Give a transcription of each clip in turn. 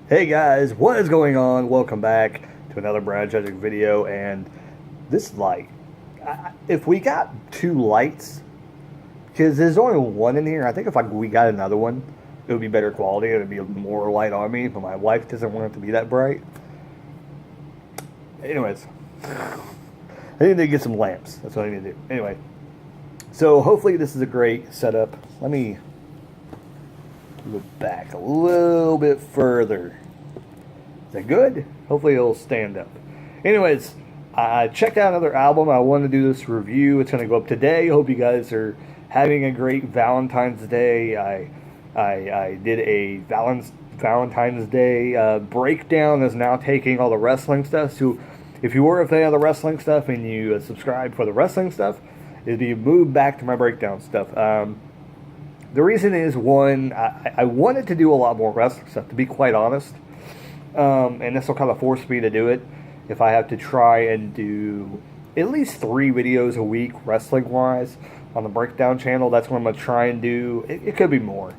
Hey guys, what is going on? Welcome back to another Brad Judging video. And this light, if we got two lights, because there's only one in here, I think if we got another one, it would be better quality. It would be more light on me, but my wife doesn't want it to be that bright. Anyways, I need to get some lamps. That's what I need to do. Anyway, so hopefully this is a great setup. Let me go back a little bit further. Is that good? Hopefully it'll stand up. Anyways, I checked out another album. I want to do this review. It's going to go up today. Hope you guys are having a great Valentine's Day. I did a Valentine's Day breakdown. Is now taking all the wrestling stuff. So if you were a fan of the wrestling stuff and you subscribed for the wrestling stuff, it'd be moved back to my breakdown stuff. The reason is, one, I wanted to do a lot more wrestling stuff, to be quite honest. And this will kind of force me to do it. If I have to try and do at least 3 videos a week, wrestling-wise, on the breakdown channel, that's what I'm going to try and do. It could be more.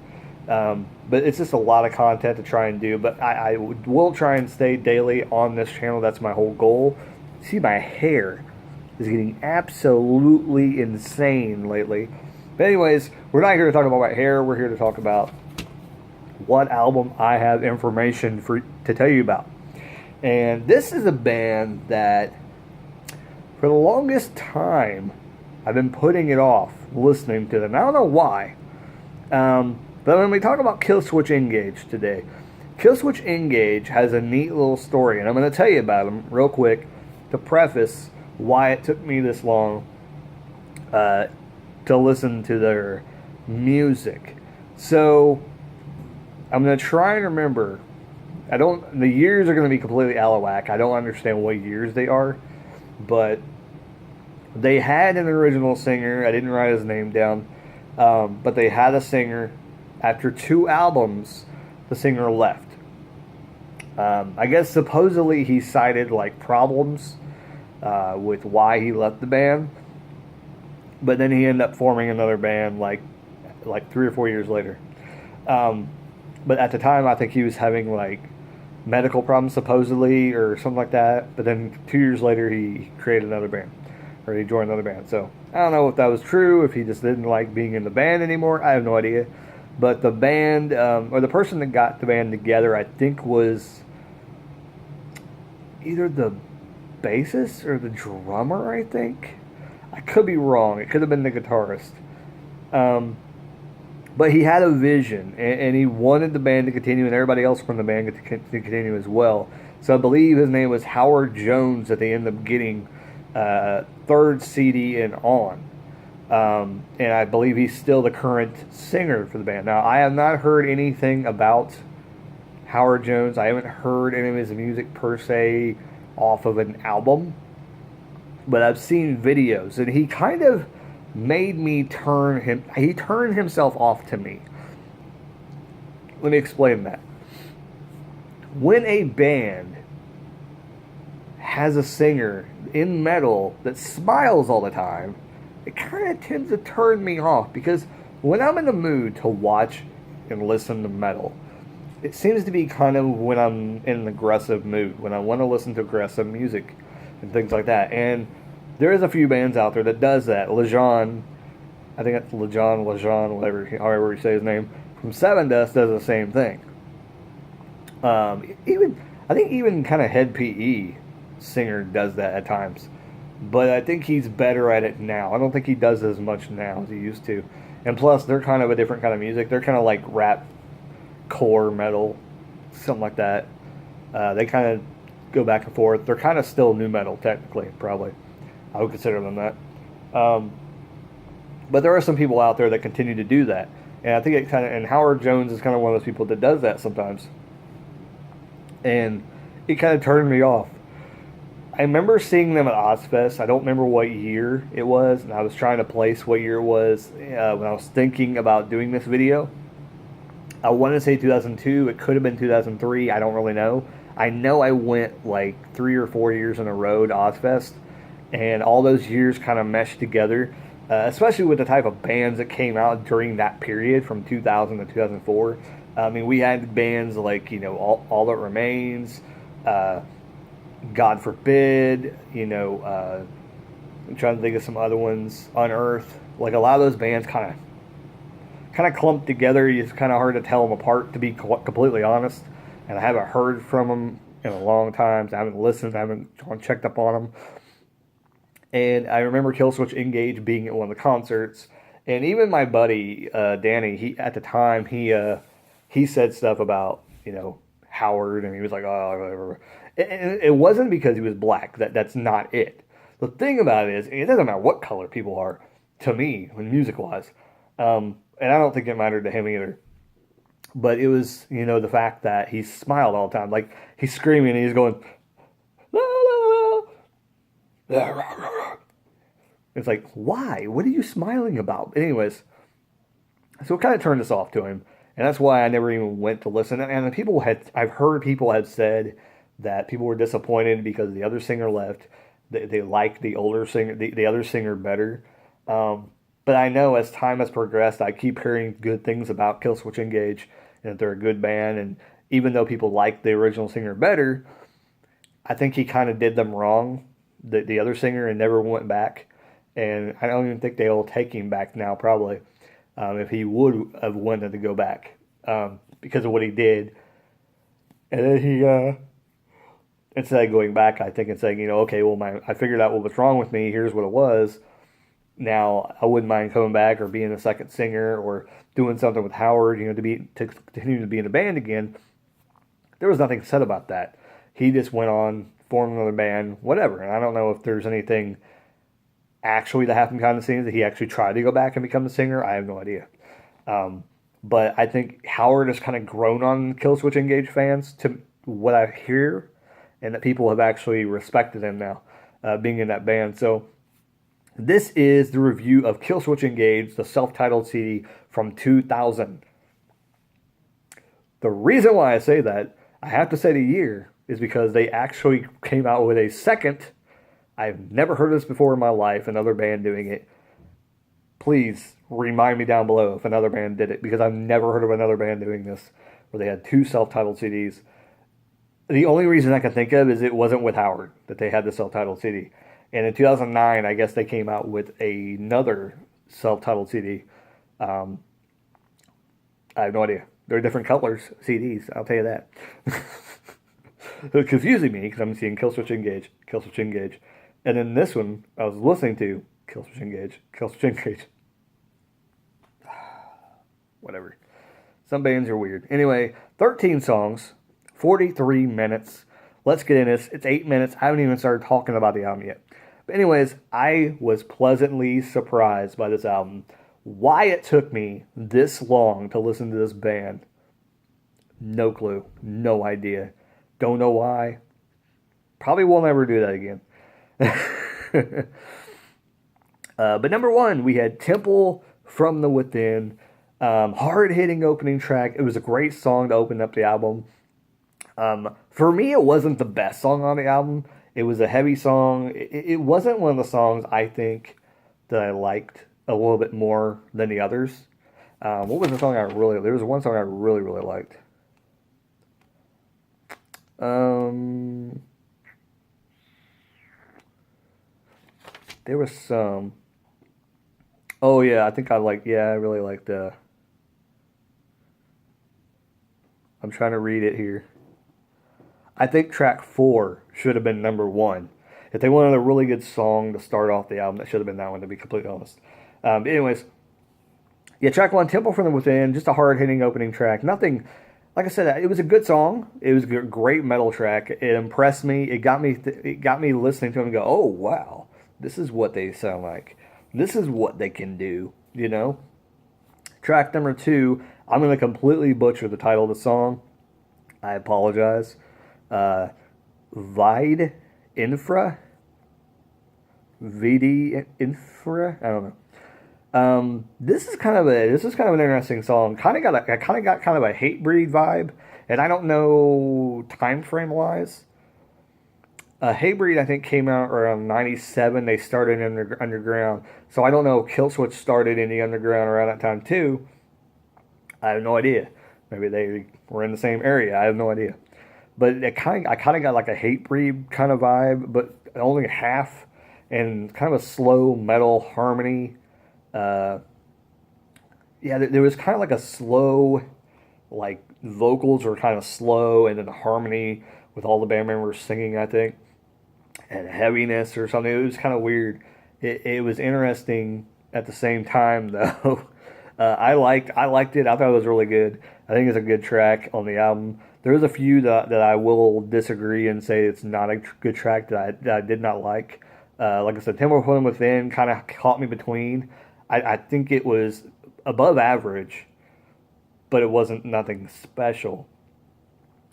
But it's just a lot of content to try and do. But I will try and stay daily on this channel. That's my whole goal. See, my hair is getting absolutely insane lately. But anyways, we're not here to talk about my hair. We're here to talk about what album I have information to tell you about. And this is a band that, for the longest time, I've been putting it off listening to them. I don't know why. But when we talk about Killswitch Engage today, Killswitch Engage has a neat little story, and I'm going to tell you about them real quick to preface why it took me this long to listen to their music. So I'm going to try and remember. The years are going to be completely out of whack. I don't understand what years they are, but they had an original singer. I didn't write his name down, but they had a singer. After 2 albums, the singer left. I guess supposedly he cited problems with why he left the band, but then he ended up forming another band like 3 or 4 years later. But at the time, I think he was having medical problems supposedly or something like that. But then 2 years later, he created another band, or he joined another band. So I don't know if that was true, if he just didn't like being in the band anymore. I have no idea. But the band, or the person that got the band together, I think was either the bassist or the drummer, I think. I could be wrong. It could have been the guitarist. But he had a vision, and he wanted the band to continue, and everybody else from the band to continue as well. So I believe his name was Howard Jones that they ended up getting 3rd CD and on. And I believe he's still the current singer for the band. Now, I have not heard anything about Howard Jones. I haven't heard any of his music per se off of an album. But I've seen videos, and he kind of made me he turned himself off to me. Let me explain that. When a band has a singer in metal that smiles all the time, it kind of tends to turn me off, because when I'm in the mood to watch and listen to metal, it seems to be kind of when I'm in an aggressive mood, when I want to listen to aggressive music and things like that. And there is a few bands out there that does that. Lejean, I think that's Lejean, whatever, however you say his name, from Seven Dust does the same thing. I think even kind of Head PE singer does that at times. But I think he's better at it now. I don't think he does as much now as he used to. And plus, they're kind of a different kind of music. They're kind of like rap, core metal, something like that. They kind of go back and forth. They're kind of still new metal, technically, probably. I would consider them that. But there are some people out there that continue to do that. And I think and Howard Jones is kind of one of those people that does that sometimes. And it kind of turned me off. I remember seeing them at Ozfest. I don't remember what year it was, and I was trying to place what year it was when I was thinking about doing this video. I want to say 2002. It could have been 2003. I don't really know. I know I went 3 or 4 years in a row to Ozfest, and all those years kind of meshed together. especially with the type of bands that came out during that period from 2000 to 2004. I mean, we had bands like, All That Remains, uh, God Forbid, I'm trying to think of some other ones, Unearth. Like a lot of those bands kind of clumped together. It's kind of hard to tell them apart, to be completely honest. And I haven't heard from them in a long time. So I haven't listened. I haven't checked up on them. And I remember Killswitch Engage being at one of the concerts. And even my buddy Danny, he at the time he said stuff about Howard, and he was like, oh, whatever. It wasn't because he was black. That's not it. The thing about it is, it doesn't matter what color people are to me, when music wise. And I don't think it mattered to him either. But it was, the fact that he smiled all the time. Like, he's screaming and he's going, la, la, la. It's like, why? What are you smiling about? Anyways, so it kind of turned us off to him. And that's why I never even went to listen. And I've heard people had said that people were disappointed because the other singer left. They liked the older singer, the other singer better. But I know as time has progressed, I keep hearing good things about Killswitch Engage, and that they're a good band. And even though people like the original singer better, I think he kind of did them wrong, the other singer, and never went back. And I don't even think they'll take him back now, probably, if he would have wanted to go back, because of what he did. And then instead of going back, I think and saying, okay, well, I figured out what was wrong with me. Here's what it was. Now, I wouldn't mind coming back or being a second singer or doing something with Howard, to continue to be in the band again. There was nothing said about that. He just went on, formed another band, whatever. And I don't know if there's anything actually that happened behind the scenes, that he actually tried to go back and become a singer. I have no idea. But I think Howard has kind of grown on Killswitch Engage fans, to what I hear, and that people have actually respected him now, being in that band. So this is the review of Killswitch Engage, the self-titled CD from 2000. The reason why I say that, I have to say the year, is because they actually came out with a second. I've never heard of this before in my life, another band doing it. Please remind me down below if another band did it, because I've never heard of another band doing this, where they had two self-titled CDs. The only reason I can think of is it wasn't with Howard that they had the self-titled CD. And in 2009, I guess they came out with another self-titled CD. I have no idea. They're different colors, CDs, I'll tell you that. It's confusing me, because I'm seeing Killswitch Engage, Killswitch Engage. And then this one, I was listening to Killswitch Engage, Killswitch Engage. Whatever. Some bands are weird. Anyway, 13 songs, 43 minutes. Let's get in this. It's 8 minutes. I haven't even started talking about the album yet. But anyways, I was pleasantly surprised by this album. Why it took me this long to listen to this band, no clue. No idea. Don't know why. Probably will never do that again. But number one, we had Temple from the Within. Hard-hitting opening track. It was a great song to open up the album. For me, it wasn't the best song on the album. It was a heavy song. It wasn't one of the songs, I think, that I liked a little bit more than the others. What was the song there was one song I really, really liked. There was some. Oh yeah, I think I really liked I'm trying to read it here. I think track 4 should have been number 1. If they wanted a really good song to start off the album, that should have been that one, to be completely honest. Anyways, yeah, track 1, Temple from the Within, just a hard-hitting opening track. Nothing, like I said, it was a good song. It was a great metal track. It impressed me. It got me listening to them and go, oh, wow, this is what they sound like. This is what they can do, Track number 2, I'm going to completely butcher the title of the song. I apologize. Vide Infra? VD Infra? I don't know. This is kind of an interesting song. I kind of got kind of a Hatebreed vibe, and I don't know time frame wise. Hatebreed, I think, came out around 97. They started in the underground. So I don't know if Killswitch started in the underground around that time too. I have no idea. Maybe they were in the same area. I have no idea. But I kind of got like a Hatebreed kind of vibe, but only half, and kind of a slow metal harmony. Uh, yeah, there was kind of like a slow, like vocals were kind of slow, and then the harmony with all the band members singing, I think, and heaviness or something. It was kind of weird. It was interesting at the same time, though. I liked it. I thought it was really good. I think it's a good track on the album. There's a few that I will disagree and say it's not a good track that I did not like. Like I said, Temple from Within kind of caught me between. I think it was above average, but it wasn't nothing special.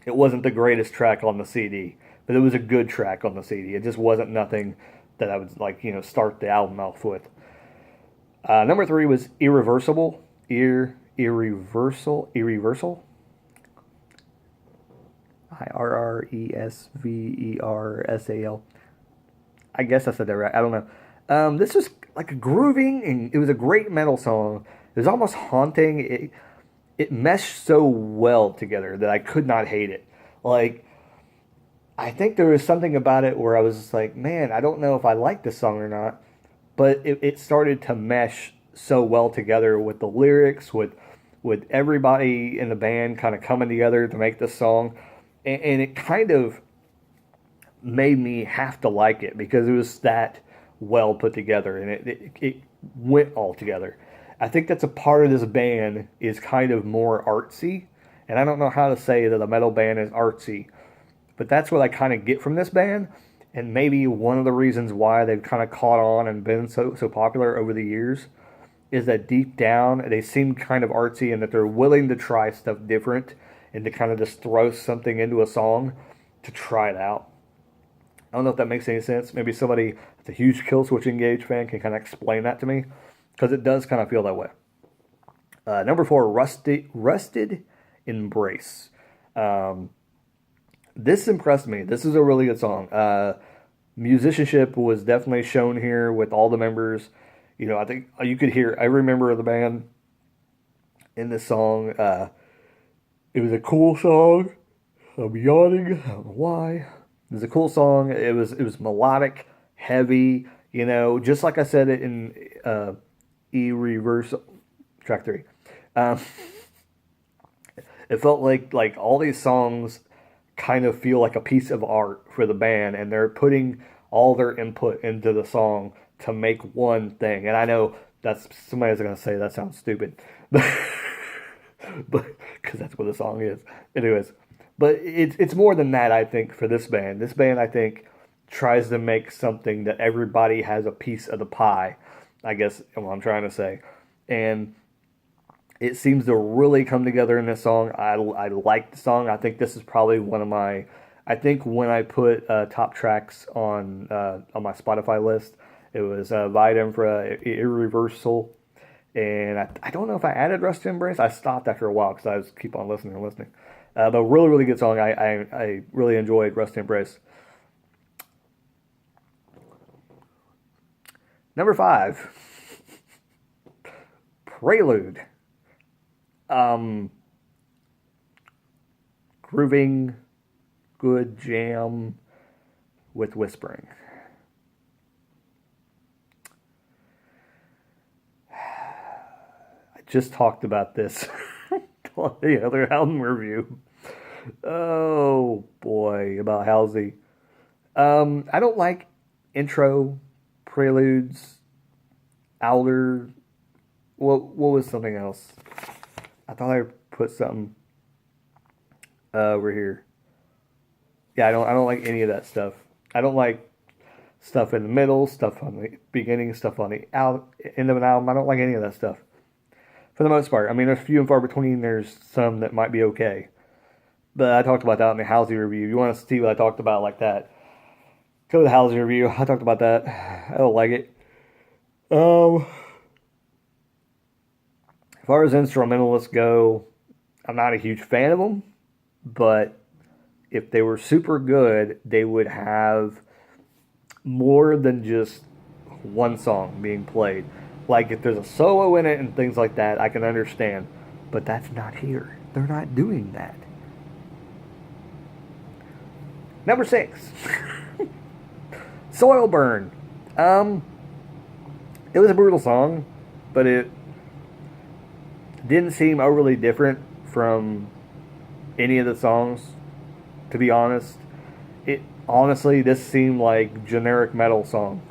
It wasn't the greatest track on the CD, but it was a good track on the CD. It just wasn't nothing that I would like, start the album off with. Number 3 was Irreversible. Irreversal. Irresversal. I guess I said that right. I don't know. This was like a grooving, and it was a great metal song. It was almost haunting. It meshed so well together that I could not hate it. Like, I think there was something about it where I was just like, man, I don't know if I like this song or not. But it started to mesh so well together with the lyrics, with everybody in the band kind of coming together to make this song. And it kind of made me have to like it because it was that well put together, and it went all together. I think that's a part of this band is kind of more artsy, and I don't know how to say that a metal band is artsy, but that's what I kind of get from this band, and maybe one of the reasons why they've kind of caught on and been so popular over the years is that deep down they seem kind of artsy and that they're willing to try stuff different and to kind of just throw something into a song to try it out. I don't know if that makes any sense. Maybe somebody that's a huge Killswitch Engage fan can kind of explain that to me, because it does kind of feel that way. Number 4, Rusted Embrace. This impressed me. This is a really good song. Musicianship was definitely shown here with all the members. I think you could hear every member of the band in this song. It was a cool song. I'm yawning. I don't know why. It was a cool song. It was melodic, heavy. Just like I said it in Irreversible, track 3. It felt like all these songs kind of feel like a piece of art for the band, and they're putting all their input into the song to make one thing. And I know that's somebody's going to say that sounds stupid, but because that's what the song is. Anyways, but it's more than that, I think, for this band. This band, I think, tries to make something that everybody has a piece of the pie, I guess what I'm trying to say. And it seems to really come together in this song. I like the song. I think this is probably one of my... I think when I put top tracks on my Spotify list, it was Vide Infra, Irreversible, and I don't know if I added Rust to Embrace. I stopped after a while because I was keep on listening and listening. But really, really good song. I really enjoyed Rust to Embrace. Number 5, Prelude. Grooving, good jam with whispering. I just talked about this on the other album review. Oh boy, about Halsey. I don't like intro, preludes, outer. What was something else? I thought I put something over here. Yeah, I don't like any of that stuff. I don't like stuff in the middle, stuff on the beginning, stuff on the end of an album. I don't like any of that stuff. For the most part. I mean, there's few and far between. There's some that might be okay. But I talked about that in the Halsey review. If you want to see what I talked about like that, go to the Halsey review. I talked about that. I don't like it. As far as instrumentalists go, I'm not a huge fan of them. But if they were super good, they would have more than just one song being played. Like if there's a solo in it and things like that, I can understand. But that's not here. they're not doing that. Number 6. Soil Burn. It was a brutal song, but it didn't seem overly different from any of the songs, to be honest. Honestly, this seemed like generic metal song.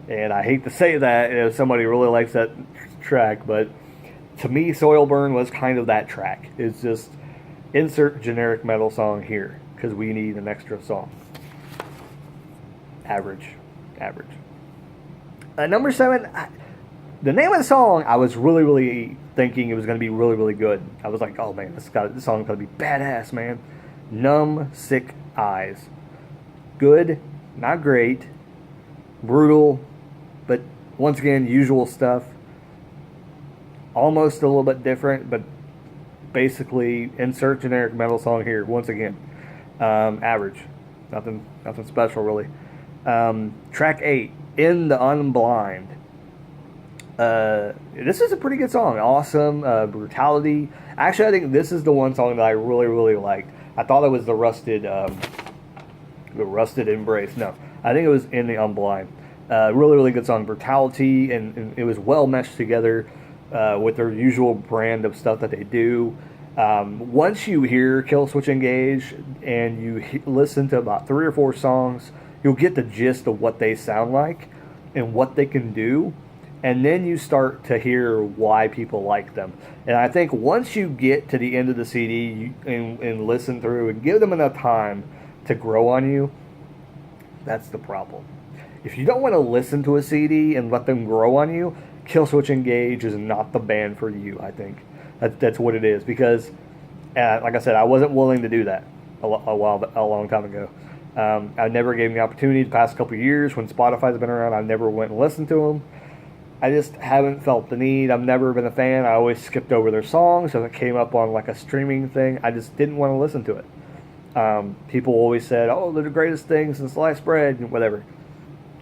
And I hate to say that if somebody really likes that track, but to me, Soil Burn was kind of that track. It's just insert generic metal song here because we need an extra song. Average. Number 7, the name of the song, I was really thinking it was going to be really good. I was like, oh man, this song's going to be badass, man. Numb, Sick Eyes. Good, not great, brutal, but once again, usual stuff. Almost a little bit different, but basically insert generic metal song here. Once again, average. Nothing special really. Track 8, In the Unblind. This is a pretty good song. Awesome. Brutality. Actually, I think this is the one song that I really liked. I thought it was the Rusted Embrace. No, I think it was In the Unblind. Really good song. Brutality, and it was well meshed together with their usual brand of stuff that they do. Once you hear Killswitch Engage and you listen to about 3 or 4 songs, you'll get the gist of what they sound like and what they can do. And then you start to hear why people like them. And I think once you get to the end of the CD and listen through and give them enough time to grow on you, that's the problem. If you don't want to listen to a CD and let them grow on you, Killswitch Engage is not the band for you, I think. That's what it is. Because, like I said, I wasn't willing to do that a long time ago. I never gave them the opportunity the past couple of years when Spotify's been around. I never went and listened to them. I just haven't felt the need. I've never been a fan. I always skipped over their songs. If it came up on like a streaming thing, I just didn't want to listen to it. People always said, oh, they're the greatest thing since sliced bread, and whatever.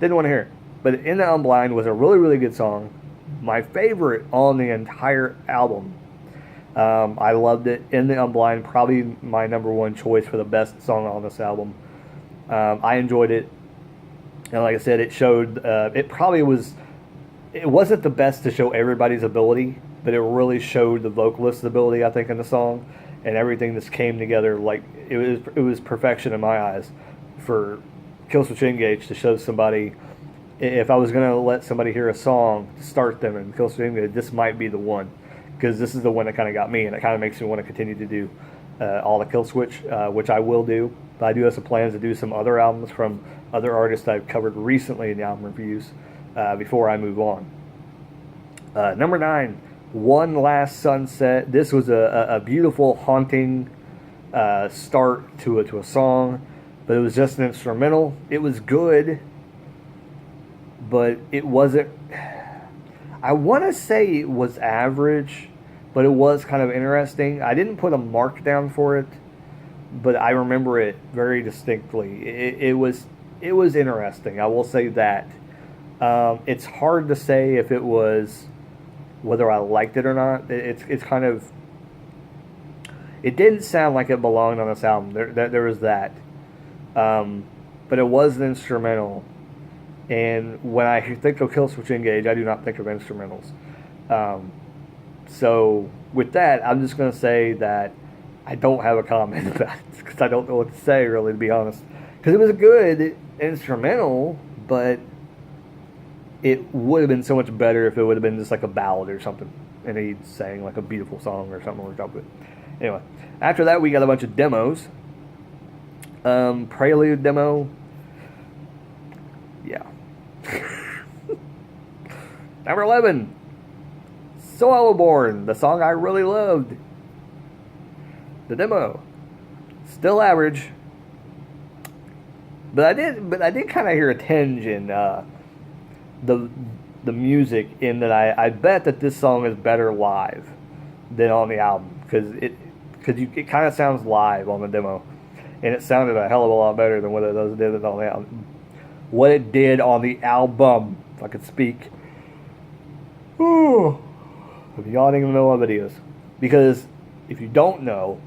Didn't want to hear it. But In the Unblind was a really good song. My favorite on the entire album. I loved it. In the Unblind, probably my number 1 choice for the best song on this album. I enjoyed it. And like I said, it showed, it wasn't the best to show everybody's ability, but it really showed the vocalist's ability, I think, in the song, and everything just came together like it was perfection in my eyes for Killswitch Engage to show somebody. If I was going to let somebody hear a song to start them in Killswitch Engage, this might be the one, because this is the one that kind of got me, and it kind of makes me want to continue to do all the Killswitch, which I will do. But I do have some plans to do some other albums from other artists I've covered recently in the album reviews. Before I move on. Number 9, One Last Sunset. This was a beautiful, haunting start to a song, but it was just an instrumental. It was good, but it wasn't... I want to say it was average, but it was kind of interesting. I didn't put a mark down for it, but I remember it very distinctly. It was interesting, I will say that. It's hard to say if it was whether I liked it or not. It's kind of, it didn't sound like it belonged on this album. There was that, but it was an instrumental. And when I think of Killswitch Engage, I do not think of instrumentals. So with that, I'm just going to say that I don't have a comment about it because I don't know what to say, really, to be honest. Because it was a good instrumental, but it would have been so much better if it would have been just like a ballad or something, and he sang like a beautiful song or something. We're talking about. Anyway, after that we got a bunch of demos. Prelude demo. Yeah. Number 11, Soilborn, the song I really loved. The demo, still average, but I did kind of hear a tinge in the music, in that I bet that this song is better live than on the album, because it kind of sounds live on the demo, and it sounded a hell of a lot better than what it did on the album. What it did on the album, if I could speak. Ooh, I'm yawning in the middle of videos because if you don't know,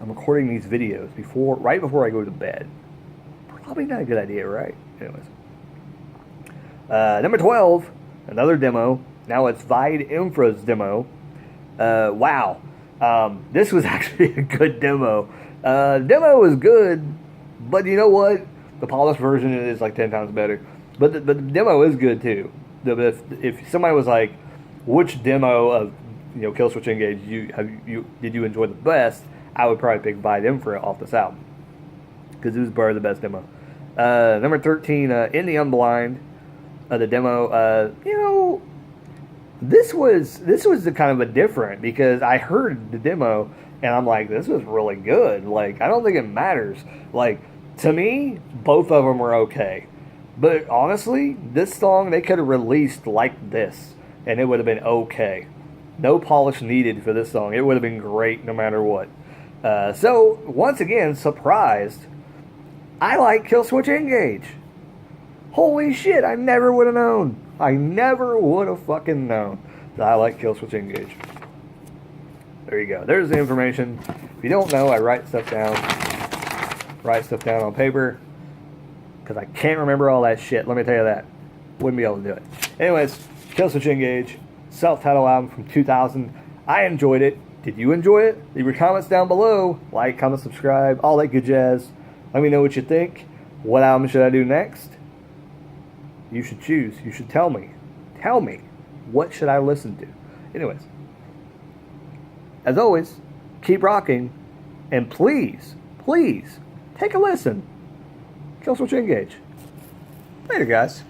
I'm recording these videos right before I go to bed. Probably not a good idea, right? Anyways. Number 12, another demo. Now it's Vide Infra's demo. Wow. This was actually a good demo. Demo was good, but you know what? The polished version is like 10 times better. But the demo is good too. If somebody was like, which demo of Killswitch Engage did you enjoy the best, I would probably pick Vide Infra off this album, because it was probably the best demo. Number 13, In the Unblind, the demo. This was the kind of a different, because I heard the demo and I'm like, this was really good. Like, I don't think it matters. Like, to me, both of them were okay. But honestly, this song they could have released like this and it would have been okay. No polish needed for this song. It would have been great no matter what. So, once again, surprised, I like Killswitch Engage. Holy shit, I never would have known. I never would have fucking known that I like Killswitch Engage. There you go. There's the information. If you don't know, I write stuff down. Write stuff down on paper, because I can't remember all that shit. Let me tell you that. Wouldn't be able to do it. Anyways, Killswitch Engage, self-titled album from 2000. I enjoyed it. Did you enjoy it? Leave your comments down below. Like, comment, subscribe, all that good jazz. Let me know what you think. What album should I do next? You should choose. You should tell me. Tell me. What should I listen to? Anyways, as always, keep rocking. And please, please, take a listen. Killswitch Engage. Later, guys.